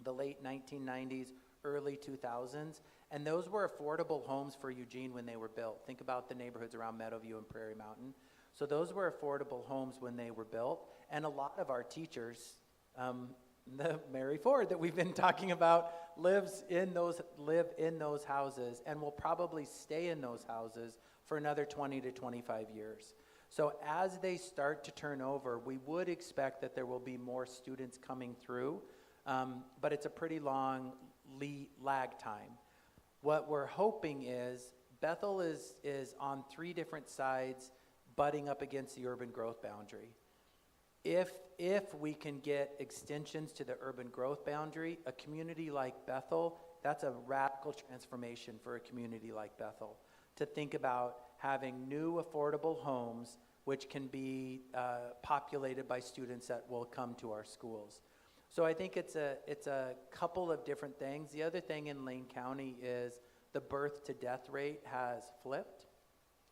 the late 1990s, early 2000s. And those were affordable homes for Eugene when they were built. Think about the neighborhoods around Meadowview and Prairie Mountain. So those were affordable homes when they were built. And a lot of our teachers, the Mary Ford that we've been talking about, live in those houses and will probably stay in those houses for another 20 to 25 years. So as they start to turn over, we would expect that there will be more students coming through, but it's a pretty long lag time. What we're hoping is Bethel is on three different sides butting up against the urban growth boundary. If we can get extensions to the urban growth boundary, a community like Bethel, that's a radical transformation for a community like Bethel, to think about having new affordable homes which can be populated by students that will come to our schools. So I think it's a couple of different things. The other thing in Lane County is the birth to death rate has flipped.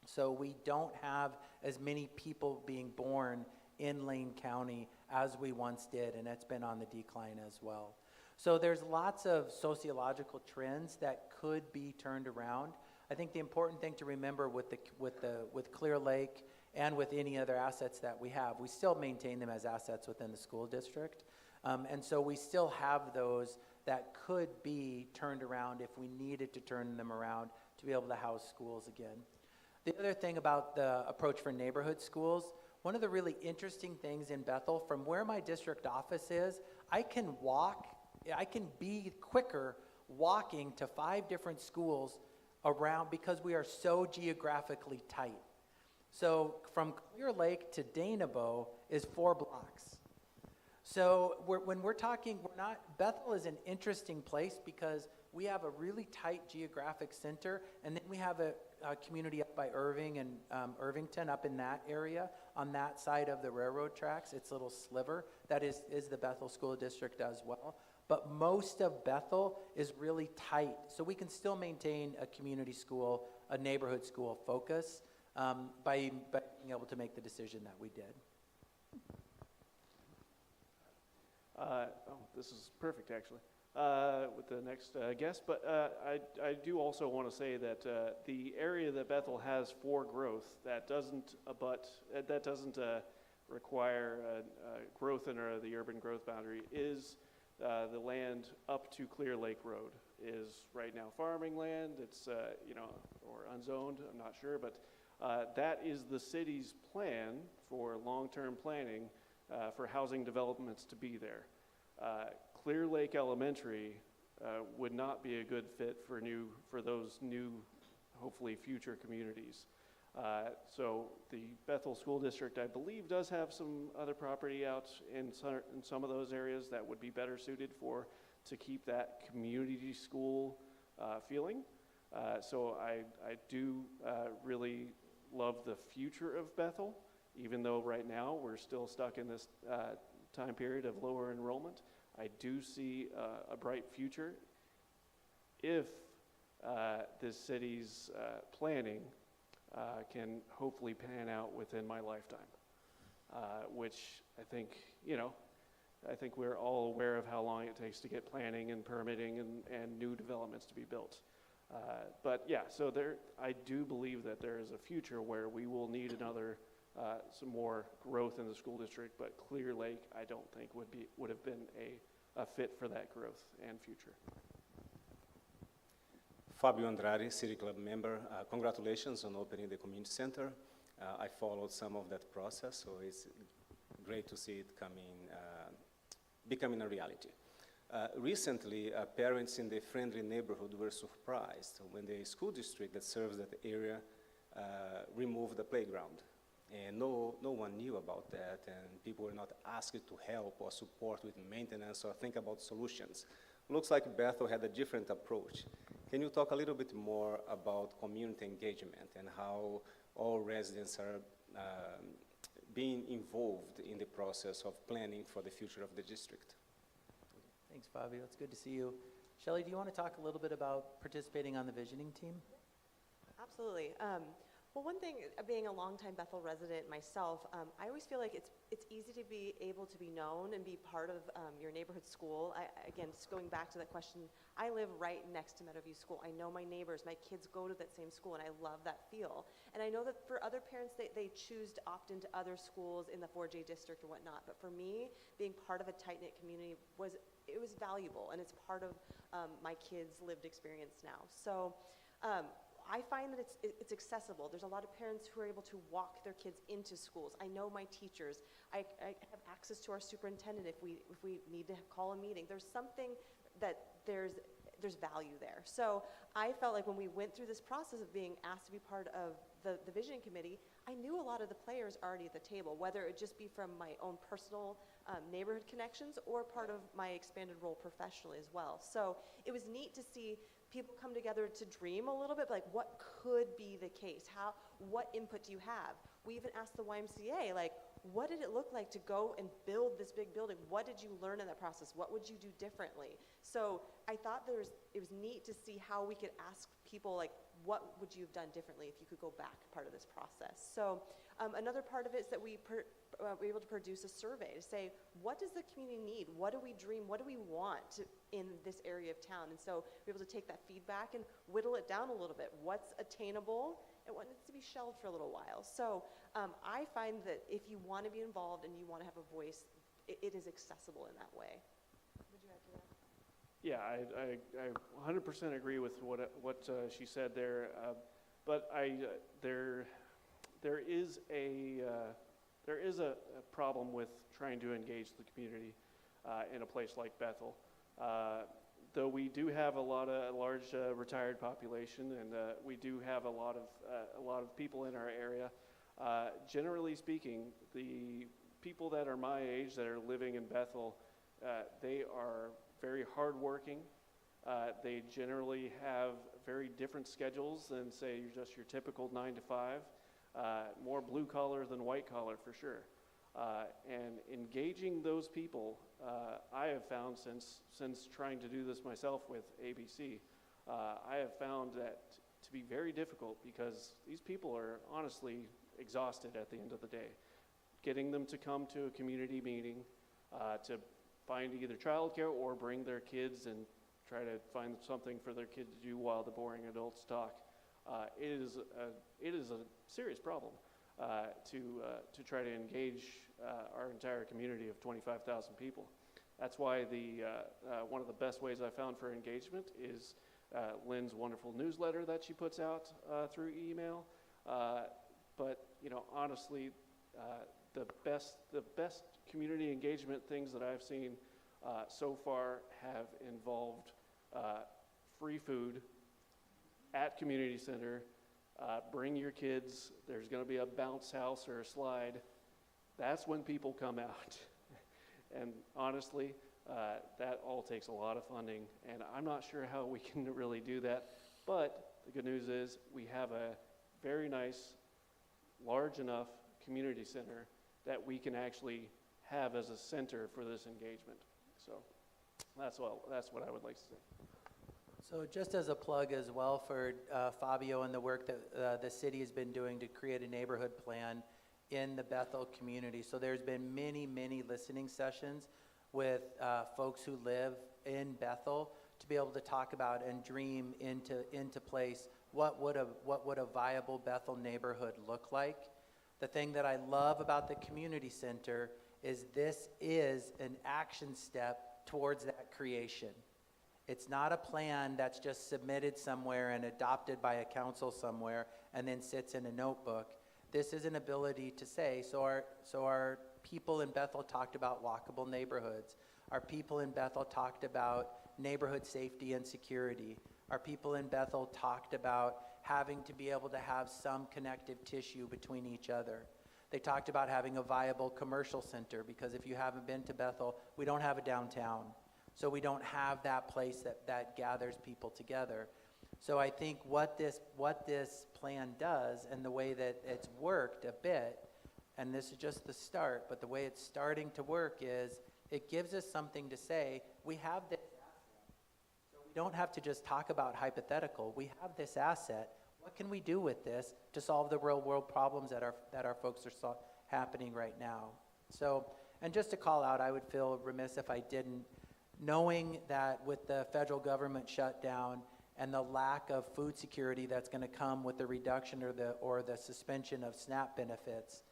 So we don't have as many people being born in Lane County as we once did, and it's been on the decline as well. So there's lots of sociological trends that could be turned around. I think the important thing to remember with Clear Lake and with any other assets that we have, we still maintain them as assets within the school district. And so we still have those that could be turned around if we needed to turn them around to be able to house schools again. The other thing about the approach for neighborhood schools, one of the really interesting things in Bethel, from where my district office is, I can be quicker walking to 5 different schools around because we are so geographically tight. So from Clear Lake to Danabo is 4 blocks. So when we're talking, Bethel is an interesting place because we have a really tight geographic center, and then we have a community up by Irving and Irvington up in that area, on that side of the railroad tracks. It's a little sliver. That is the Bethel School District as well. But most of Bethel is really tight, so we can still maintain a community school, a neighborhood school focus by being able to make the decision that we did. This is perfect, actually, with the next guest. But I do also want to say that the area that Bethel has for growth that doesn't require growth in the urban growth boundary is the land up to Clear Lake Road. Is right now farming land. It's or unzoned. I'm not sure, but that is the city's plan for long-term planning for housing developments to be there. Clear Lake Elementary would not be a good fit for those new, hopefully future communities. So the Bethel School District, I believe, does have some other property out in some of those areas that would be better suited to keep that community school feeling. So I do really love the future of Bethel, even though right now we're still stuck in this time period of lower enrollment. I do see a bright future if this city's planning can hopefully pan out within my lifetime, which I think we're all aware of how long it takes to get planning and permitting and new developments to be built. But yeah, so I do believe that there is a future where we will need some more growth in the school district, but Clear Lake I don't think would have been a fit for that growth and future. Fabio Andrade, City Club member. Congratulations on opening the community center. I followed some of that process, so it's great to see it becoming a reality. Recently, parents in the friendly neighborhood were surprised when the school district that serves that area removed the playground. And no one knew about that, and people were not asked to help or support with maintenance or think about solutions. Looks like Bethel had a different approach. Can you talk a little bit more about community engagement and how all residents are being involved in the process of planning for the future of the district? Thanks, Fabio. It's good to see you. Shelley, do you want to talk a little bit about participating on the visioning team? Absolutely. Well, one thing, being a longtime Bethel resident myself, I always feel like it's easy to be able to be known and be part of your neighborhood school. Again, just going back to that question, I live right next to Meadowview School. I know my neighbors, my kids go to that same school, and I love that feel. And I know that for other parents, they choose to opt into other schools in the 4J district or whatnot. But for me, being part of a tight-knit community was valuable, and it's part of my kids' lived experience now. So. I find that it's accessible. There's a lot of parents who are able to walk their kids into schools. I know my teachers. I have access to our superintendent if we need to call a meeting. There's something that there's value there. So I felt like when we went through this process of being asked to be part of the visioning committee, I knew a lot of the players already at the table, whether it just be from my own personal neighborhood connections or part of my expanded role professionally as well. So it was neat to see people come together to dream a little bit, like what could be the case? What input do you have? We even asked the YMCA, like, what did it look like to go and build this big building? What did you learn in that process? What would you do differently? So I thought it was neat to see how we could ask people, like, what would you have done differently if you could go back part of this process? So another part of it is that we were able to produce a survey to say, what does the community need? What do we dream? What do we want in this area of town? And so we're able to take that feedback and whittle it down a little bit. What's attainable and what needs to be shelved for a little while? So I find that if you want to be involved and you want to have a voice, it is accessible in that way. Would you add to that? Yeah, I 100% agree with what she said there, but there is a problem with trying to engage the community in a place like Bethel. Though we do have a large retired population, and we do have a lot of people in our area. Generally speaking, the people that are my age that are living in Bethel, they are very hardworking. They generally have very different schedules than, say, just your typical 9 to 5. More blue collar than white collar for sure. And engaging those people, I have found since trying to do this myself with ABC, I have found that to be very difficult because these people are honestly exhausted at the end of the day. Getting them to come to a community meeting, to find either childcare or bring their kids and try to find something for their kid to do while the boring adults talk. It is a serious problem to try to engage our entire community of 25,000 people. That's why one of the best ways I found for engagement is Lynn's wonderful newsletter that she puts out through email. But honestly, the best community engagement things that I've seen so far have involved free food at community center. Bring your kids. There's going to be a bounce house or a slide. That's when people come out. And honestly, that all takes a lot of funding, and I'm not sure how we can really do that. But the good news is we have a very nice, large enough community center that we can actually have as a center for this engagement. So that's what I would like to say. So just as a plug as well for Fabio and the work that the city has been doing to create a neighborhood plan in the Bethel community. So there's been many, many listening sessions with folks who live in Bethel to be able to talk about and dream into place what would a viable Bethel neighborhood look like. The thing that I love about the community center is this is an action step towards that creation. It's not a plan that's just submitted somewhere and adopted by a council somewhere and then sits in a notebook. This is an ability to say, so our people in Bethel talked about walkable neighborhoods. Our people in Bethel talked about neighborhood safety and security. Our people in Bethel talked about having to be able to have some connective tissue between each other. They talked about having a viable commercial center, because if you haven't been to Bethel, we don't have a downtown. So we don't have that place that gathers people together. So I think what this plan does, and the way that it's worked a bit, and this is just the start, but the way it's starting to work is it gives us something to say. We have this asset. So we don't have to just talk about hypothetical. We have this asset. What can we do with this to solve the real world problems that our folks are happening right now? So, and just to call out, I would feel remiss if I didn't, knowing that with the federal government shutdown and the lack of food security that's going to come with the reduction or the suspension of SNAP benefits,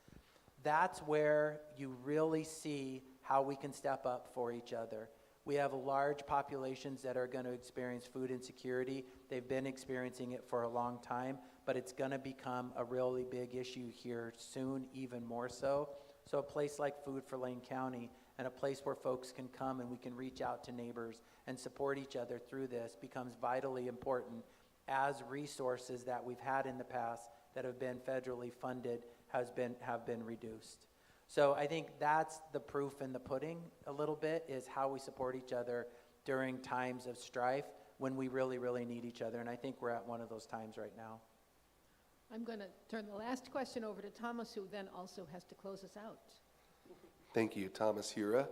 that's where you really see how we can step up for each other. We have large populations that are going to experience food insecurity. They've been experiencing it for a long time, but it's going to become a really big issue here soon, even more so. So a place like Food for Lane County, and a place where folks can come and we can reach out to neighbors and support each other through this, becomes vitally important as resources that we've had in the past that have been federally funded have been reduced. So I think that's the proof in the pudding a little bit, is how we support each other during times of strife when we really, really need each other. And I think we're at one of those times right now. I'm going to turn the last question over to Thomas, who then also has to close us out. Thank you, Thomas Hura.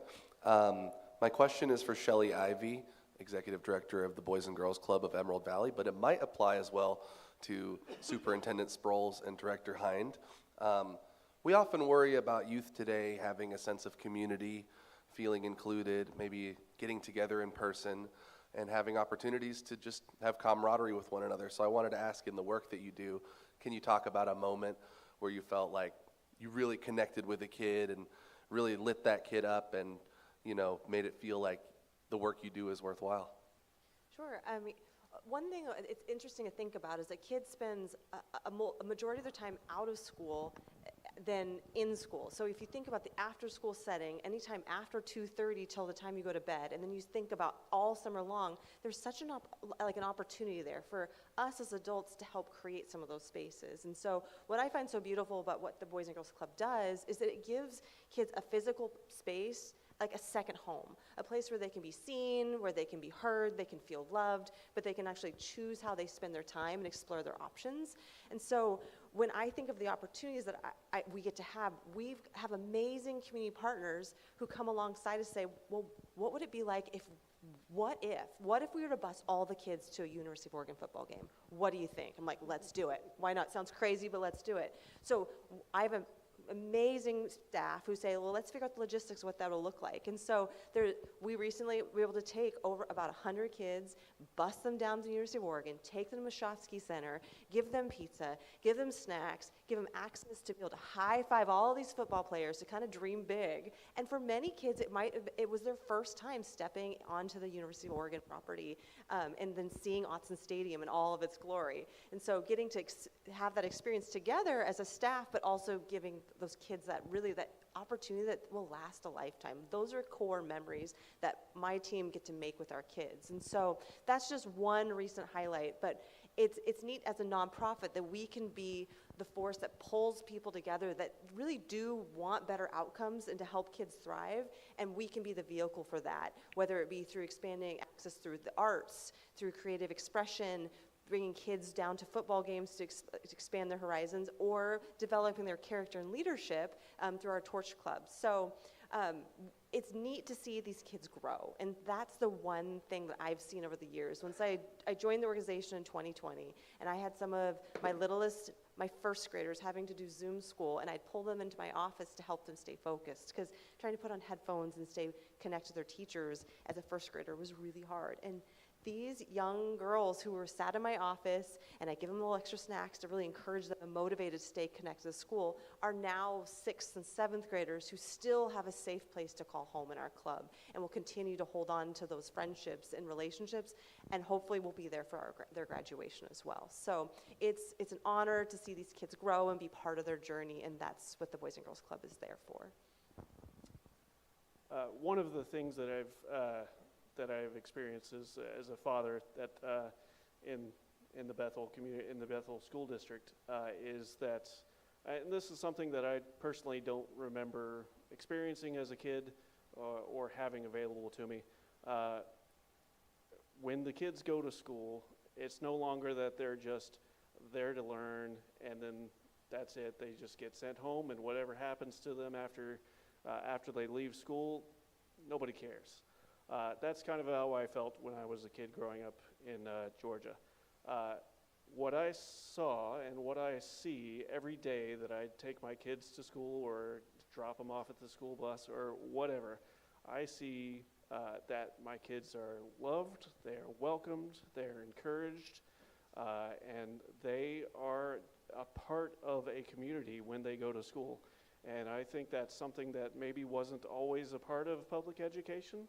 My question is for Shelley Ivy, Executive Director of the Boys and Girls Club of Emerald Valley, but it might apply as well to Superintendent Sproles and Director Hind. We often worry about youth today having a sense of community, feeling included, maybe getting together in person, and having opportunities to just have camaraderie with one another. So I wanted to ask, in the work that you do, can you talk about a moment where you felt like you really connected with a kid and really lit that kid up and, made it feel like the work you do is worthwhile? Sure. I mean, one thing it's interesting to think about is that kids spends a majority of their time out of school than in school. So if you think about the after-school setting, anytime after 2:30 till the time you go to bed, and then you think about all summer long, there's such an opportunity there for us as adults to help create some of those spaces. And so what I find so beautiful about what the Boys and Girls Club does is that it gives kids a physical space, like a second home, a place where they can be seen, where they can be heard, they can feel loved, but they can actually choose how they spend their time and explore their options. And so when I think of the opportunities that we get to have, we have amazing community partners who come alongside to say, well, what would it be like what if we were to bus all the kids to a University of Oregon football game? What do you think? I'm like, let's do it. Why not? Sounds crazy, but let's do it. So I have an amazing staff who say, well, let's figure out the logistics of what that'll look like. And so we recently were able to take over about 100 kids, bus them down to the University of Oregon, take them to Mashofsky Center, give them pizza, give them snacks, give them access to be able to high-five all these football players to kind of dream big. And for many kids, it was their first time stepping onto the University of Oregon property and then seeing Autzen Stadium in all of its glory. And so getting to have that experience together as a staff, but also giving those kids that opportunity that will last a lifetime. Those are core memories that my team get to make with our kids. And so that's just one recent highlight, but it's neat as a nonprofit that we can be the force that pulls people together that really do want better outcomes and to help kids thrive, and we can be the vehicle for that, whether it be through expanding access through the arts, through creative expression, bringing kids down to football games to expand their horizons, or developing their character and leadership through our Torch Club. So it's neat to see these kids grow, and that's the one thing that I've seen over the years. Once I joined the organization in 2020, and I had some of my first graders having to do Zoom school, and I'd pull them into my office to help them stay focused, because trying to put on headphones and stay connected to their teachers as a first grader was really hard. And these young girls who were sat in my office, and I give them a little extra snacks to really encourage them and motivate to stay connected to school, are now 6th and 7th graders who still have a safe place to call home in our club, and will continue to hold on to those friendships and relationships, and hopefully will be there for their graduation as well. So it's an honor to see these kids grow and be part of their journey, and that's what the Boys and Girls Club is there for. One of the things that I've experienced as a father that in the Bethel community, in the Bethel School District, is that, and this is something that I personally don't remember experiencing as a kid or having available to me. When the kids go to school, it's no longer that they're just there to learn and then that's it. They just get sent home, and whatever happens to them after they leave school, nobody cares. That's kind of how I felt when I was a kid growing up in Georgia. What I saw and what I see every day that I take my kids to school or drop them off at the school bus or whatever, I see that my kids are loved, they are welcomed, they're encouraged, and they are a part of a community when they go to school. And I think that's something that maybe wasn't always a part of public education,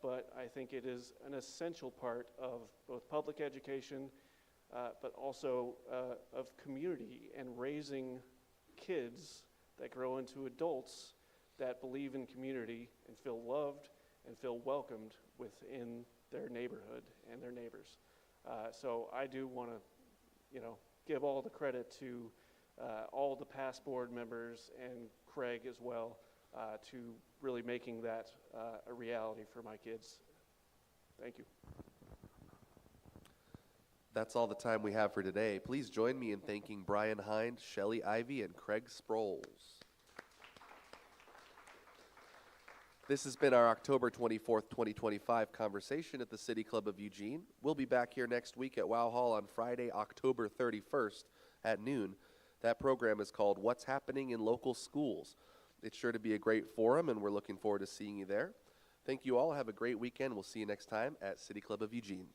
but I think it is an essential part of both public education, but also of community and raising kids that grow into adults that believe in community and feel loved and feel welcomed within their neighborhood and their neighbors. So I do want to, give all the credit to all the past board members and Craig as well to really making that a reality for my kids. Thank you. That's all the time we have for today. Please join me in thanking Brian Hind, Shelley Ivy, and Craig Sproles. This has been our October 24th, 2025 conversation at the City Club of Eugene. We'll be back here next week at Wow Hall on Friday, October 31st at noon. That program is called What's Happening in Local Schools. It's sure to be a great forum, and we're looking forward to seeing you there. Thank you all. Have a great weekend. We'll see you next time at City Club of Eugene.